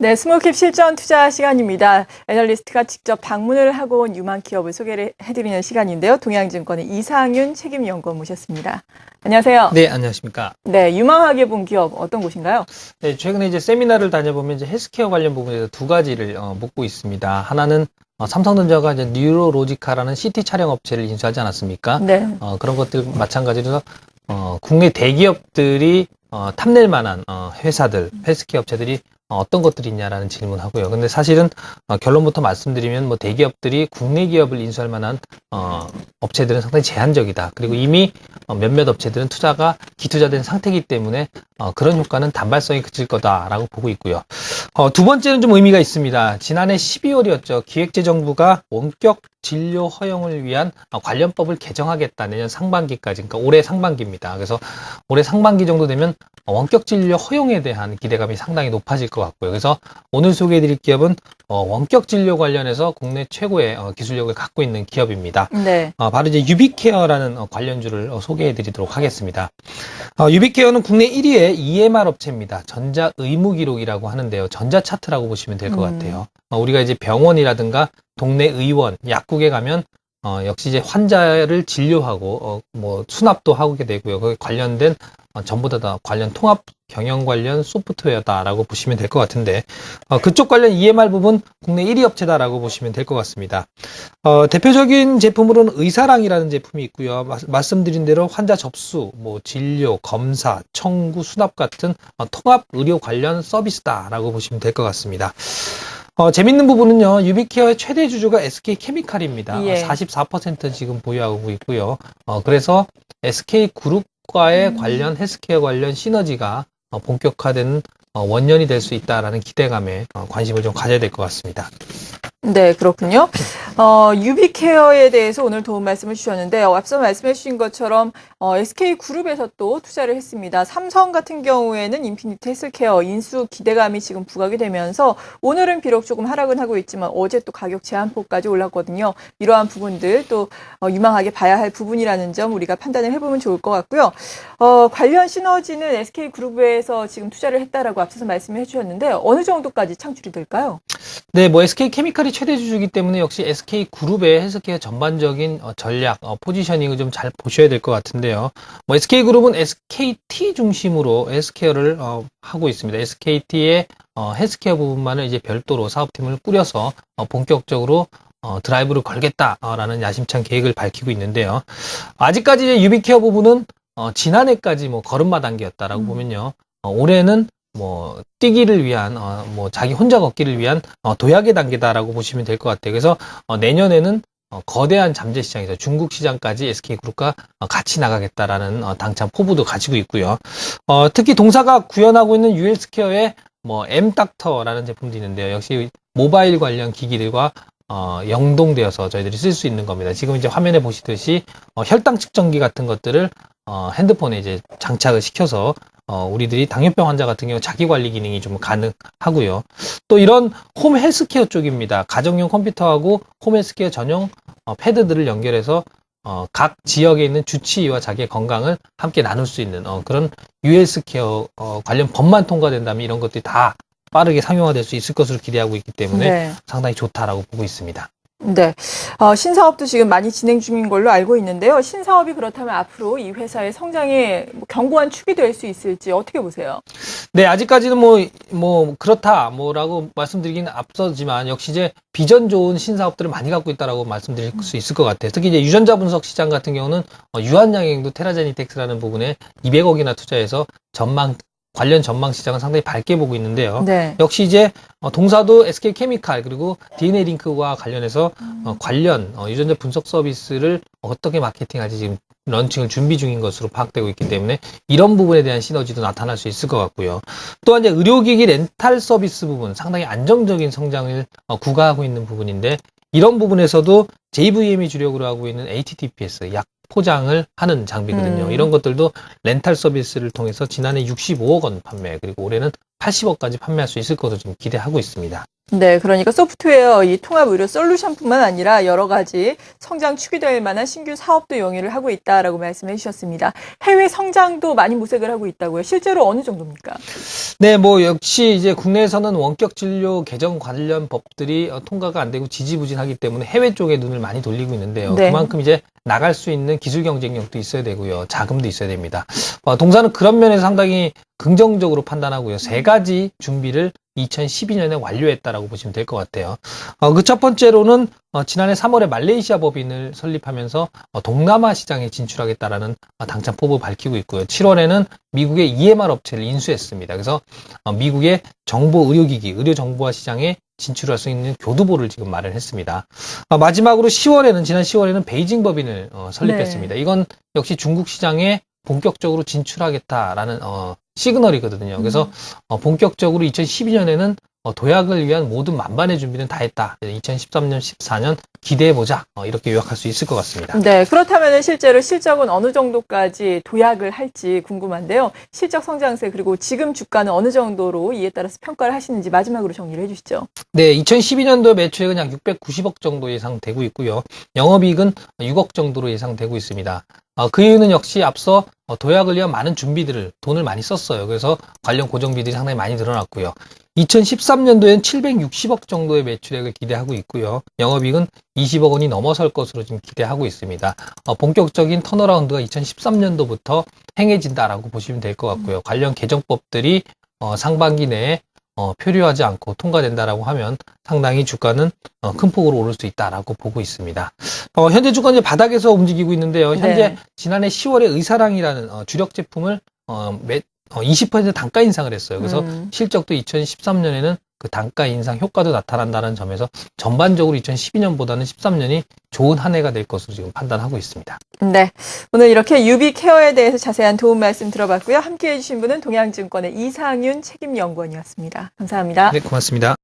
네, 스몰캡 실전 투자 시간입니다. 애널리스트가 직접 방문을 하고 온 유망 기업을 소개를 해드리는 시간인데요. 동양증권의 이상윤 책임연구원 모셨습니다. 안녕하세요. 네, 안녕하십니까. 네, 유망하게 본 기업 어떤 곳인가요? 네, 최근에 이제 세미나를 다녀보면 이제 헬스케어 관련 부분에서 두 가지를 묻고 있습니다. 하나는 삼성전자가 이제 뉴로로지카라는 CT 촬영 업체를 인수하지 않았습니까? 네. 그런 것들 마찬가지로 국내 대기업들이 탐낼 만한 회사들, 헬스케어 업체들이 어떤 것들이 있냐라는 질문하고요. 근데 사실은 결론부터 말씀드리면 뭐 대기업들이 국내 기업을 인수할 만한 업체들은 상당히 제한적이다. 그리고 이미 몇몇 업체들은 투자가 기투자된 상태이기 때문에 그런 효과는 단발성이 그칠 거다라고 보고 있고요. 두 번째는 좀 의미가 있습니다. 지난해 12월이었죠. 기획재정부가 원격 진료 허용을 위한 관련법을 개정하겠다. 내년 상반기까지, 그러니까 올해 상반기입니다. 그래서 올해 상반기 정도 되면 원격 진료 허용에 대한 기대감이 상당히 높아질 것 같고요. 그래서 오늘 소개해드릴 기업은 원격 진료 관련해서 국내 최고의 기술력을 갖고 있는 기업입니다. 네. 바로 이제 유비케어라는 관련주를 소개해드리도록 하겠습니다. 유비케어는 국내 1위의 EMR 업체입니다. 전자의무기록이라고 하는데요. 전자차트라고 보시면 될 것 같아요. 우리가 이제 병원이라든가 동네 의원, 약국에 가면 역시 이제 환자를 진료하고 뭐 수납도 하게 되고요. 거기 관련된 전부 다 관련 통합 경영 관련 소프트웨어다라고 보시면 될 것 같은데 그쪽 관련 EMR 부분 국내 1위 업체다라고 보시면 될 것 같습니다. 대표적인 제품으로는 의사랑이라는 제품이 있고요. 말씀드린 대로 환자 접수, 뭐 진료, 검사, 청구, 수납 같은 통합 의료 관련 서비스다라고 보시면 될 것 같습니다. 재밌는 부분은요, 유비케어의 최대 주주가 SK케미칼입니다. 예. 44% 지금 보유하고 있고요. 그래서 SK그룹과의 관련 헬스케어 관련 시너지가 본격화되는 원년이 될 수 있다라는 기대감에 관심을 좀 가져야 될 것 같습니다. 네, 그렇군요. 유비케어에 대해서 오늘 도움 말씀을 주셨는데 앞서 말씀해 주신 것처럼 SK그룹에서 또 투자를 했습니다. 삼성 같은 경우에는 인피니트 헬스케어 인수 기대감이 지금 부각이 되면서 오늘은 비록 조금 하락은 하고 있지만 어제 또 가격 제한폭까지 올랐거든요. 이러한 부분들 또 유망하게 봐야 할 부분이라는 점 우리가 판단을 해보면 좋을 것 같고요. 관련 시너지는 SK그룹에서 지금 투자를 했다라고 앞서서 말씀해 주셨는데 어느 정도까지 창출이 될까요? 네, 뭐 SK케미칼이 최대 주주이기 때문에 역시 SK그룹의 헬스케어 전반적인 전략, 포지셔닝을 좀 잘 보셔야 될 것 같은데요. 뭐 SK그룹은 SKT 중심으로 헬스케어를 하고 있습니다. SKT의 헬스케어 부분만을 이제 별도로 사업팀을 꾸려서 본격적으로 드라이브를 걸겠다라는 야심찬 계획을 밝히고 있는데요. 아직까지 유비케어 부분은 지난해까지 뭐 걸음마 단계였다라고 보면요. 올해는 뭐 뛰기를 위한 뭐 자기 혼자 걷기를 위한 도약의 단계다라고 보시면 될 것 같아요. 그래서 내년에는 거대한 잠재 시장에서 중국 시장까지 SK그룹과 같이 나가겠다라는 당찬 포부도 가지고 있고요. 특히 동사가 구현하고 있는 유헬스케어의 뭐 M닥터라는 제품도 있는데요. 역시 모바일 관련 기기들과 연동되어서 저희들이 쓸 수 있는 겁니다. 지금 이제 화면에 보시듯이 혈당 측정기 같은 것들을 핸드폰에 이제 장착을 시켜서 우리들이 당뇨병 환자 같은 경우 자기 관리 기능이 좀 가능하고요. 또 이런 홈 헬스케어 쪽입니다. 가정용 컴퓨터하고 홈 헬스케어 전용 패드들을 연결해서 각 지역에 있는 주치의와 자기의 건강을 함께 나눌 수 있는 그런 유헬스케어 관련 법만 통과된다면 이런 것들이 다 빠르게 상용화될 수 있을 것으로 기대하고 있기 때문에 네. 상당히 좋다라고 보고 있습니다. 네. 신사업도 지금 많이 진행 중인 걸로 알고 있는데요. 신사업이 그렇다면 앞으로 이 회사의 성장에 견고한 축이 될 수 있을지 어떻게 보세요? 네, 아직까지는 그렇다, 라고 말씀드리기는 앞서지만, 역시 이제 비전 좋은 신사업들을 많이 갖고 있다라고 말씀드릴 수 있을 것 같아요. 특히 이제 유전자 분석 시장 같은 경우는, 유한양행도 테라제니텍스라는 부분에 200억이나 투자해서 관련 전망 시장은 상당히 밝게 보고 있는데요. 네. 역시 이제 동사도 SK케미칼 그리고 DNA 링크와 관련해서 관련 유전자 분석 서비스를 어떻게 마케팅할지 지금 런칭을 준비 중인 것으로 파악되고 있기 때문에 이런 부분에 대한 시너지도 나타날 수 있을 것 같고요. 또한 이제 의료기기 렌탈 서비스 부분 상당히 안정적인 성장을 구가하고 있는 부분인데 이런 부분에서도 JVM이 주력으로 하고 있는 HTTPS 약 포장을 하는 장비거든요. 이런 것들도 렌탈 서비스를 통해서 지난해 65억 원 판매 그리고 올해는 80억까지 판매할 수 있을 것으로 좀 기대하고 있습니다. 네, 그러니까 소프트웨어 이 통합 의료 솔루션뿐만 아니라 여러 가지 성장 축이 될 만한 신규 사업도 영위를 하고 있다라고 말씀해 주셨습니다. 해외 성장도 많이 모색을 하고 있다고요. 실제로 어느 정도입니까? 네, 뭐 역시 이제 국내에서는 원격 진료 개정 관련 법들이 통과가 안 되고 지지부진하기 때문에 해외 쪽에 눈을 많이 돌리고 있는데요. 네. 그만큼 이제 나갈 수 있는 기술 경쟁력도 있어야 되고요. 자금도 있어야 됩니다. 동사는 그런 면에서 상당히 긍정적으로 판단하고요. 세 가지 준비를 2012년에 완료했다라고 보시면 될 것 같아요. 그 첫 번째로는 지난해 3월에 말레이시아 법인을 설립하면서 동남아 시장에 진출하겠다라는 당장 포부를 밝히고 있고요. 7월에는 미국의 EMR 업체를 인수했습니다. 그래서 미국의 정보 의료기기, 의료정보화 시장에 진출할 수 있는 교두보를 지금 마련했습니다. 마지막으로 지난 10월에는 베이징 법인을 설립했습니다. 네. 이건 역시 중국 시장에 본격적으로 진출하겠다라는 시그널이거든요. 그래서 본격적으로 2012년에는 도약을 위한 모든 만반의 준비는 다 했다. 2013년, 14년 기대해보자. 이렇게 요약할 수 있을 것 같습니다. 네, 그렇다면 실제로 실적은 어느 정도까지 도약을 할지 궁금한데요. 실적 성장세 그리고 지금 주가는 어느 정도로 이에 따라서 평가를 하시는지 마지막으로 정리를 해주시죠. 네, 2012년도 매출액은 약 690억 정도 예상되고 있고요. 영업이익은 6억 정도로 예상되고 있습니다. 그 이유는 역시 앞서 도약을 위한 많은 준비들을 돈을 많이 썼어요. 그래서 관련 고정비들이 상당히 많이 늘어났고요. 2013년도엔 760억 정도의 매출액을 기대하고 있고요. 영업이익은 20억 원이 넘어설 것으로 지금 기대하고 있습니다. 본격적인 턴어라운드가 2013년도부터 행해진다라고 보시면 될 것 같고요. 관련 개정법들이 상반기 내에 표류하지 않고 통과된다라고 하면 상당히 주가는 큰 폭으로 오를 수 있다라고 보고 있습니다. 현재 주가는 이제 바닥에서 움직이고 있는데요. 현재 네. 지난해 10월에 의사랑이라는 주력 제품을 20% 단가 인상을 했어요. 그래서 실적도 2013년에는 그 단가 인상 효과도 나타난다는 점에서 전반적으로 2012년보다는 13년이 좋은 한 해가 될 것으로 지금 판단하고 있습니다. 네, 오늘 이렇게 유비케어에 대해서 자세한 도움 말씀 들어봤고요. 함께해 주신 분은 동양증권의 이상윤 책임연구원이었습니다. 감사합니다. 네, 고맙습니다.